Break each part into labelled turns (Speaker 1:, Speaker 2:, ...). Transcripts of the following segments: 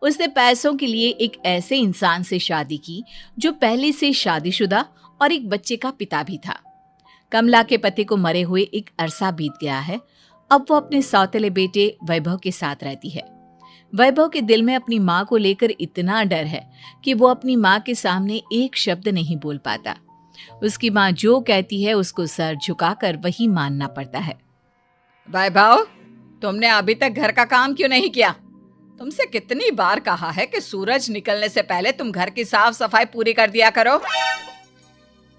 Speaker 1: उसने पैसों के लिए एक ऐसे इंसान से शादी की जो पहले से शादीशुदा और एक बच्चे का पिता भी था। कमला के पति को मरे हुए एक अरसा बीत गया है। अब वो अपने सौतेले बेटे वैभव के साथ रहती है। वैभव के दिल में अपनी माँ को लेकर इतना डर है कि वो अपनी माँ के सामने एक शब्द नहीं बोल पाता। उसकी माँ जो कहती है उसको सर झुकाकर वही मानना पड़ता है।
Speaker 2: वैभव, तुमने अभी तक घर का काम क्यों नहीं किया? तुमसे कितनी बार कहा है कि सूरज निकलने से पहले तुम घर की साफ सफाई पूरी कर दिया करो।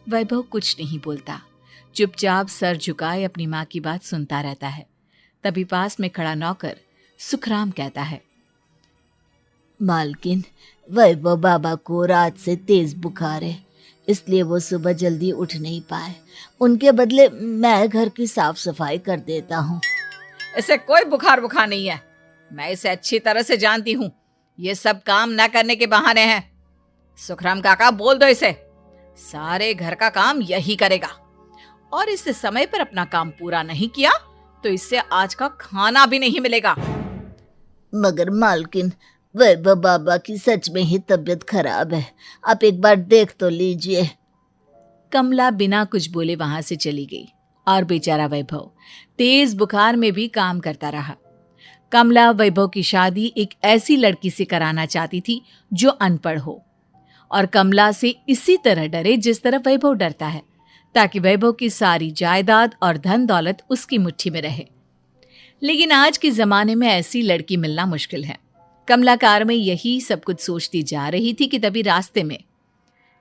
Speaker 1: वैभव कुछ नहीं बोलता, चुपचाप सर झुकाए अपनी माँ की बात सुनता रहता है। तभी पास में खड़ा नौकर सुखराम कहता है,
Speaker 3: मालकिन, वैभव बाबा को रात से तेज बुखार है, इसलिए वो सुबह जल्दी उठ नहीं पाए। उनके बदले मैं घर की साफ सफाई कर देता हूँ।
Speaker 2: इसे कोई बुखार नहीं है। मैं इसे अच्छी तरह से जानती हूँ। ये सब काम न करने के बहाने हैं। सुखराम काका, बोल दो इसे, सारे घर का काम यही करेगा। और इससे समय पर अपना काम पूरा नहीं किया तो इससे आज का खाना भी नहीं मिलेगा।
Speaker 3: मगर मालकिन, वैभव बाबा की सच में ही तबीयत खराब है, आप एक बार देख तो लीजिए।
Speaker 1: कमला बिना कुछ बोले वहां से चली गई और बेचारा वैभव तेज बुखार में भी काम करता रहा। कमला वैभव की शादी एक ऐसी लड़की से कराना चाहती थी जो अनपढ़ हो और कमला से इसी तरह डरे जिस तरह वैभव डरता है, ताकि वैभव की सारी जायदाद और धन दौलत उसकी मुट्ठी में रहे। लेकिन आज के जमाने में ऐसी लड़की मिलना मुश्किल है। कमला कार में यही सब कुछ सोचती जा रही थी कि तभी रास्ते में,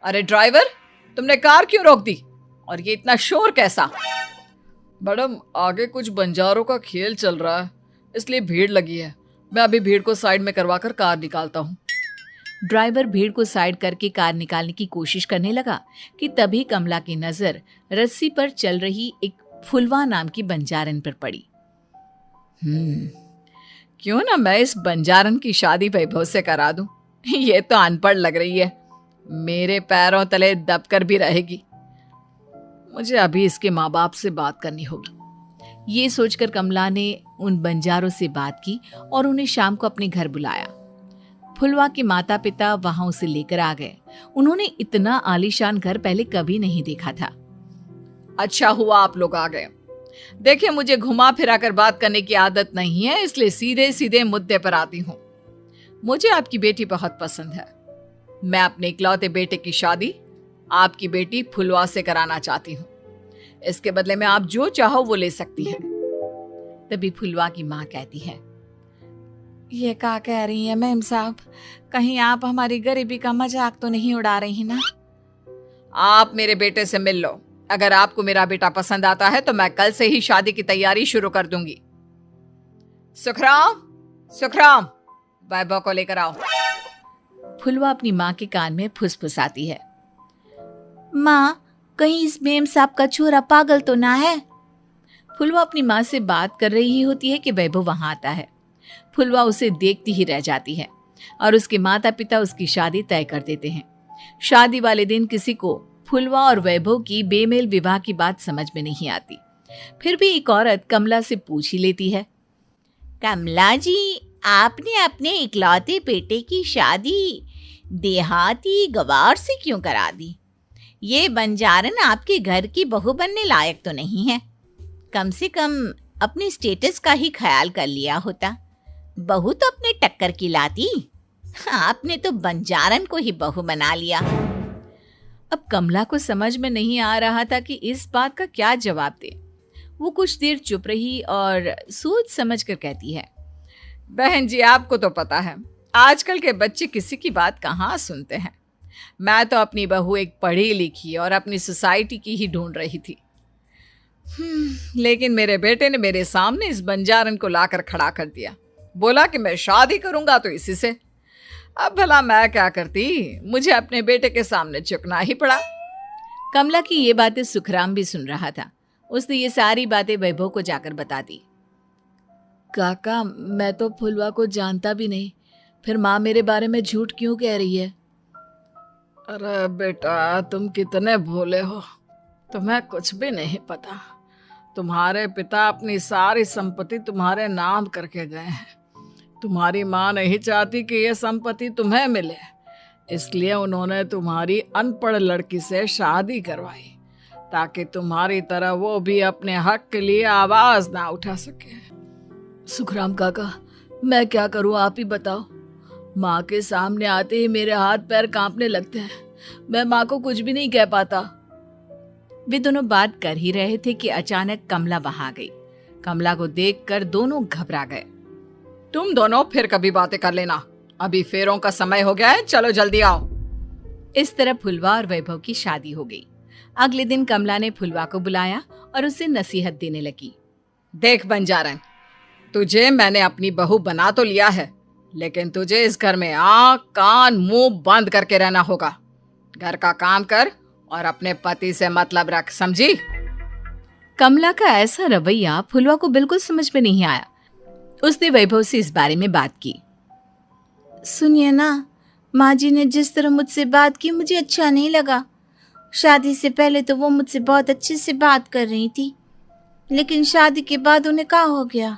Speaker 2: अरे ड्राइवर, तुमने कार क्यों रोक दी? और ये इतना शोर कैसा? मैडम, आगे कुछ बंजारों का खेल चल रहा है, इसलिए भीड़ लगी है। मैं अभी भीड़ को साइड में करवाकर कार निकालता हूँ।
Speaker 1: ड्राइवर भीड़ को साइड करके कार निकालने की कोशिश करने लगा कि तभी कमला की नजर रस्सी पर चल रही एक फुलवा नाम की बंजारन पर पड़ी।
Speaker 2: क्यों ना मैं इस बंजारन की शादी वैभव से करा दूं? ये तो अनपढ़ लग रही है, मेरे पैरों तले दबकर भी रहेगी। मुझे अभी इसके माँ बाप से बात करनी होगी।
Speaker 1: ये सोचकर कमला ने उन बंजारों से बात की और उन्हें शाम को अपने घर बुलाया। फुलवा के माता पिता वहां उसे लेकर आ गए। उन्होंने इतना आलीशान घर पहले कभी नहीं देखा था।
Speaker 2: अच्छा हुआ आप लोग आ गए। देखिए, मुझे घुमा फिरा कर बात करने की आदत नहीं है, इसलिए सीधे सीधे मुद्दे पर आती हूँ। मुझे आपकी बेटी बहुत पसंद है। मैं अपने इकलौते बेटे की शादी आपकी बेटी फुलवा से कराना चाहती हूँ। इसके बदले में आप जो चाहो वो ले सकती हैं।
Speaker 1: तभी फुलवा की माँ कहती है,
Speaker 4: ये क्या कह रही है मैम साहब? कहीं आप हमारी गरीबी का मजाक तो नहीं उड़ा रही ना?
Speaker 2: आप मेरे बेटे से मिल लो। अगर आपको मेरा बेटा पसंद आता है तो मैं कल से ही शादी की तैयारी शुरू कर दूंगी। सुखराम, वैभव को लेकर आओ।
Speaker 1: फुलवा अपनी माँ के कान में फुसफुसाती है,
Speaker 4: माँ, कहीं इस मेम साहब का छोरा पागल तो ना है?
Speaker 1: फुलवा अपनी माँ से बात कर रही होती है कि वैभव वहां आता है। फुलवा उसे देखती ही रह जाती है और उसके माता पिता उसकी शादी तय कर देते हैं। शादी वाले दिन किसी को फुलवा और वैभव की बेमेल विवाह की बात समझ में नहीं आती। फिर भी एक औरत कमला से पूछ ही लेती है,
Speaker 3: कमला जी, आपने अपने इकलौते बेटे की शादी देहाती गवार से क्यों करा दी? ये बंजारन आपके घर की बहू बनने लायक तो नहीं है। कम से कम अपने स्टेटस का ही ख्याल कर लिया होता। बहू तो अपने टक्कर की लाती, आपने तो बंजारन को ही बहू बना लिया।
Speaker 1: अब कमला को समझ में नहीं आ रहा था कि इस बात का क्या जवाब दे। वो कुछ देर चुप रही और सोच समझ कर कहती है,
Speaker 2: बहन जी, आपको तो पता है आजकल के बच्चे किसी की बात कहाँ सुनते हैं। मैं तो अपनी बहू एक पढ़ी लिखी और अपनी सोसाइटी की ही ढूंढ रही थी। लेकिन मेरे बेटे ने मेरे सामने इस बंजारन को लाकर खड़ा कर दिया। बोला कि मैं शादी करूंगा तो इसी से। अब भला मैं क्या करती, मुझे अपने बेटे के सामने झुकना ही पड़ा।
Speaker 1: कमला की ये बातें सुखराम भी सुन रहा था। उसने ये सारी बातें वैभव को जाकर बता दी।
Speaker 4: काका, मैं तो फुलवा को जानता भी नहीं, फिर माँ मेरे बारे में झूठ क्यों कह रही है?
Speaker 2: अरे बेटा, तुम कितने भोले हो, तुम्हें कुछ भी नहीं पता। तुम्हारे पिता अपनी सारी संपत्ति तुम्हारे नाम करके गए हैं। तुम्हारी माँ नहीं चाहती कि यह संपत्ति तुम्हें मिले, इसलिए उन्होंने तुम्हारी अनपढ़ लड़की से शादी करवाई ताकि तुम्हारी तरह वो भी अपने हक के लिए आवाज ना उठा सके।
Speaker 4: सुखराम काका, मैं क्या करूं, आप ही बताओ। माँ के सामने आते ही मेरे हाथ पैर कांपने लगते हैं। मैं माँ को कुछ भी नहीं कह पाता।
Speaker 1: वे दोनों बात कर ही रहे थे कि अचानक कमला वहां आ गई। कमला को देखकर दोनों घबरा गए।
Speaker 2: तुम दोनों फिर कभी बातें कर लेना, अभी फेरों का समय हो गया है, चलो जल्दी आओ।
Speaker 1: इस तरह फुलवा और वैभव की शादी हो गई। अगले दिन कमला ने फुलवा को बुलाया और उसे नसीहत देने लगी।
Speaker 2: देख बंजारन, तुझे मैंने अपनी बहू बना तो लिया है, लेकिन तुझे इस घर में आँख कान मुंह बंद करके रहना होगा। घर का काम कर और अपने पति से मतलब रख, समझी?
Speaker 1: कमला का ऐसा रवैया फुलवा को बिल्कुल समझ में नहीं आया। उसने वैभव से इस बारे में बात की।
Speaker 3: सुनिए ना, माँ जी ने जिस तरह मुझसे बात की मुझे अच्छा नहीं लगा। शादी से पहले तो वो मुझसे बहुत अच्छे से बात कर रही थी, लेकिन शादी के बाद उन्हें क्या हो गया?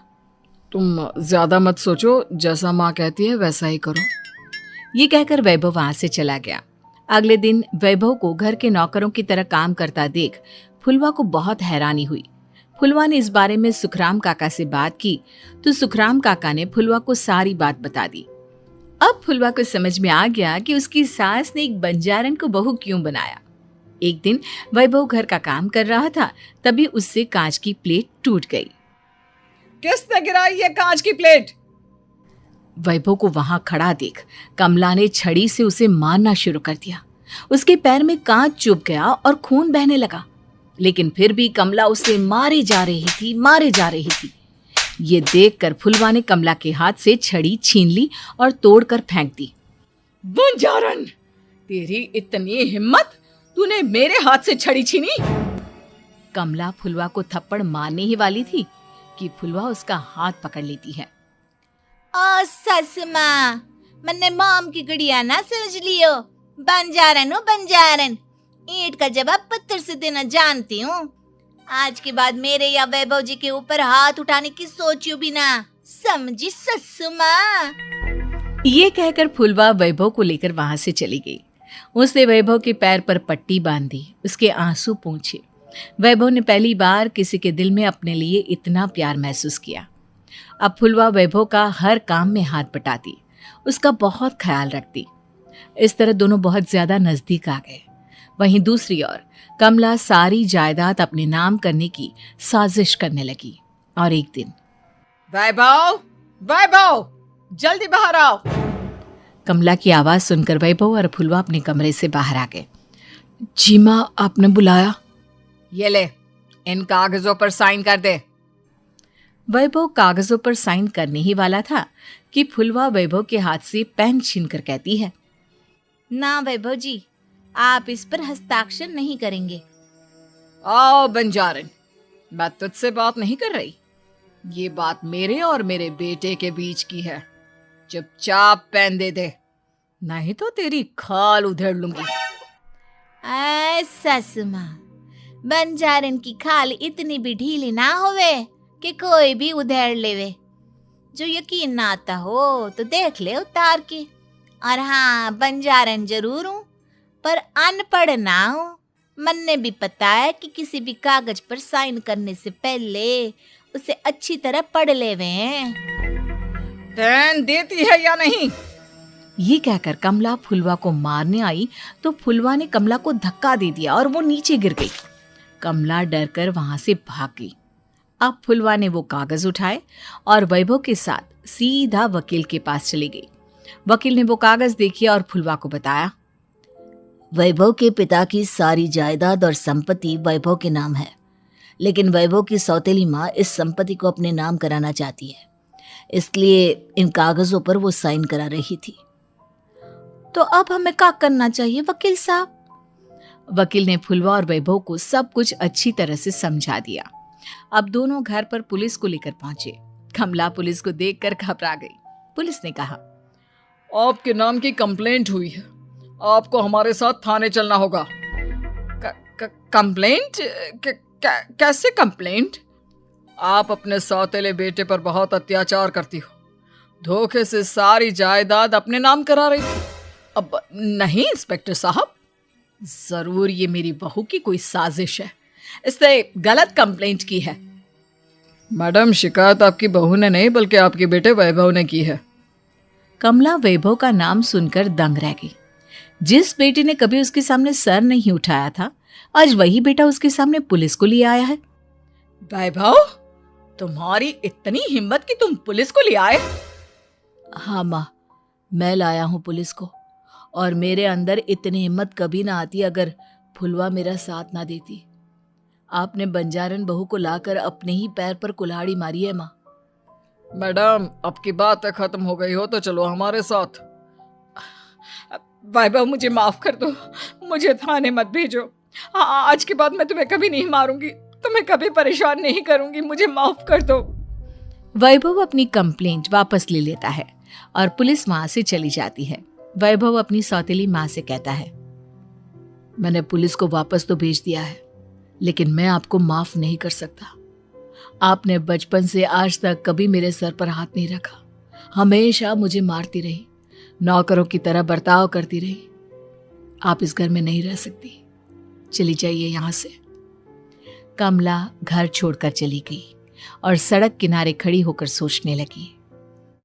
Speaker 4: तुम ज्यादा मत सोचो, जैसा माँ कहती है वैसा ही करो।
Speaker 1: ये कहकर वैभव वहां से चला गया। अगले दिन वैभव को घर के नौकरों की तरह काम करता देख फुलवा को बहुत हैरानी हुई। फुलवा ने इस बारे में सुखराम काका से बात की तो सुखराम काका ने फुलवा को सारी बात बता दी। अब फुलवा को समझ में आ गया कि उसकी सास ने एक बंजारन को बहू क्यों बनाया। एक दिन वैभव घर का काम कर रहा था, तभी उससे कांच की प्लेट टूट गई।
Speaker 2: किसने गिराई ये कांच की प्लेट?
Speaker 1: वैभव को वहां खड़ा देख कमला ने छड़ी से उसे मारना शुरू कर दिया। उसके पैर में कांच चुभ गया और खून बहने लगा, लेकिन फिर भी कमला उसे मारे जा रही थी। ये देखकर फुलवा ने कमला के हाथ से छड़ी छीन ली और तोड़कर फेंक दी।
Speaker 2: बंजारन, तेरी इतनी हिम्मत, तूने मेरे हाथ से छड़ी छीनी?
Speaker 1: कमला फुलवा को थप्पड़ मारने ही वाली थी कि फुलवा उसका हाथ पकड़ लेती है।
Speaker 3: ओ सस माँ, मैंने मॉम की गुड़िया ना समझ लियो। बंजारन हो बंजारन, ईंट का जवाब पत्थर से देना जानती हूँ। आज के बाद मेरे या वैभव जी के ऊपर हाथ उठाने की सोचियो भी ना, समझी ससु माँ?
Speaker 1: ये कहकर फुलवा वैभव को लेकर वहां से चली गई। उसने वैभव के पैर पर पट्टी बांधी, उसके आंसू पोंछे। वैभव ने पहली बार किसी के दिल में अपने लिए इतना प्यार महसूस किया। अब फुलवा वैभव का हर काम में हाथ बटाती, उसका बहुत ख्याल रखती। इस तरह दोनों बहुत ज्यादा नजदीक आ गए। वहीं दूसरी ओर कमला सारी जायदाद अपने नाम करने की साजिश करने लगी। और एक दिन,
Speaker 2: वैभव, वैभव, जल्दी बाहर आओ।
Speaker 1: कमला की आवाज सुनकर वैभव और फुलवा अपने कमरे से बाहर आ गए।
Speaker 4: जी माँ, आपने बुलाया?
Speaker 2: ये ले, इन कागजों पर साइन कर दे।
Speaker 1: वैभव कागजों पर साइन करने ही वाला था कि फुलवा वैभव के हाथ से पेन छीनकर कहती है,
Speaker 3: ना वैभव जी, आप इस पर हस्ताक्षर नहीं करेंगे।
Speaker 2: आओ बंजारन, मैं तुझसे बात नहीं कर रही। ये बात मेरे और मेरे बेटे के बीच की है। चुपचाप पेन दे दे, नहीं तो तेरी खाल उधेड़ लूंगी।
Speaker 3: ससु माँ, बंजारन की खाल इतनी भी ढीली ना होवे कि कोई भी उधेड़ लेवे। जो यकीन ना आता हो तो देख ले उतार के। और हाँ, बंजारन जरूर हूँ पर अनपढ़ ना हूँ। मन्ने भी पता है कि किसी भी कागज पर साइन करने से पहले उसे अच्छी तरह पढ़ लेवे हैं।
Speaker 2: पेन देती है या नहीं?
Speaker 1: ये कहकर कमला फुलवा को मारने आई तो फुलवा ने कमला को धक्का दे दिया और वो नीचे गिर गई। कमला डरकर वहां से भाग गई। अब फुलवा ने वो कागज उठाए और वैभव के साथ सीधा वकील के पास चली गई। वकील ने वो कागज देखे और फुलवा को बताया,
Speaker 5: वैभव के पिता की सारी जायदाद और संपत्ति वैभव के नाम है, लेकिन वैभव की सौतेली माँ इस संपत्ति को अपने नाम कराना चाहती है, इसलिए इन कागजों पर वो साइन करा रही थी।
Speaker 3: तो अब हमें क्या करना चाहिए वकील साहब?
Speaker 1: वकील ने फुलवा और वैभव को सब कुछ अच्छी तरह से समझा दिया। अब दोनों घर पर पुलिस को लेकर पहुंचे। कमला पुलिस को देखकर घबरा गई। पुलिस ने कहा,
Speaker 2: आपके नाम की कंप्लेंट हुई है, आपको हमारे साथ थाने चलना होगा। कंप्लेंट? कैसे कंप्लेंट? आप अपने सौतेले बेटे पर बहुत अत्याचार करती हो। धोखे से सारी जायदाद अपने नाम करा रही थी। अब नहीं इंस्पेक्टर साहब,
Speaker 1: जरूर ये मेरी बहू की कोई साजिश है, इसने गलत कंप्लेंट की है।
Speaker 2: मैडम, शिकायत आपकी बहू ने नहीं बल्कि आपके बेटे वैभव ने की है।
Speaker 1: कमला वैभव का नाम सुनकर दंग रह गई। जिस बेटे ने कभी उसके सामने सर नहीं उठाया था, आज वही बेटा उसके सामने पुलिस को लिए आया है।
Speaker 2: वैभव, तुम्हारी इतनी हिम्मत कि तुम पुलिस को ले आए?
Speaker 5: हाँ माँ, मैं लाया हूँ पुलिस को, और मेरे अंदर इतनी हिम्मत कभी ना आती अगर फुलवा मेरा साथ ना देती। आपने बंजारन बहू को लाकर अपने ही पैर पर कुल्हाड़ी मारी है माँ।
Speaker 2: मैडम, अब की बात खत्म हो गई हो तो चलो हमारे साथ। वैभव, मुझे माफ कर दो, मुझे थाने मत भेजो। आज के बाद मैं तुम्हें कभी नहीं मारूंगी, तुम्हें कभी परेशान नहीं करूंगी, मुझे माफ कर दो।
Speaker 1: वैभव अपनी कंप्लेंट वापस ले लेता है और पुलिस वहां से चली जाती है। वैभव अपनी सौतेली माँ से कहता है,
Speaker 5: मैंने पुलिस को वापस तो भेज दिया है, लेकिन मैं आपको माफ नहीं कर सकता। आपने बचपन से आज तक कभी मेरे सर पर हाथ नहीं रखा, हमेशा मुझे मारती रही, नौकरों की तरह बर्ताव करती रही। आप इस घर में नहीं रह सकती, चली जाइए यहाँ से।
Speaker 1: कमला घर छोड़कर चली गई और सड़क किनारे खड़ी होकर सोचने लगी।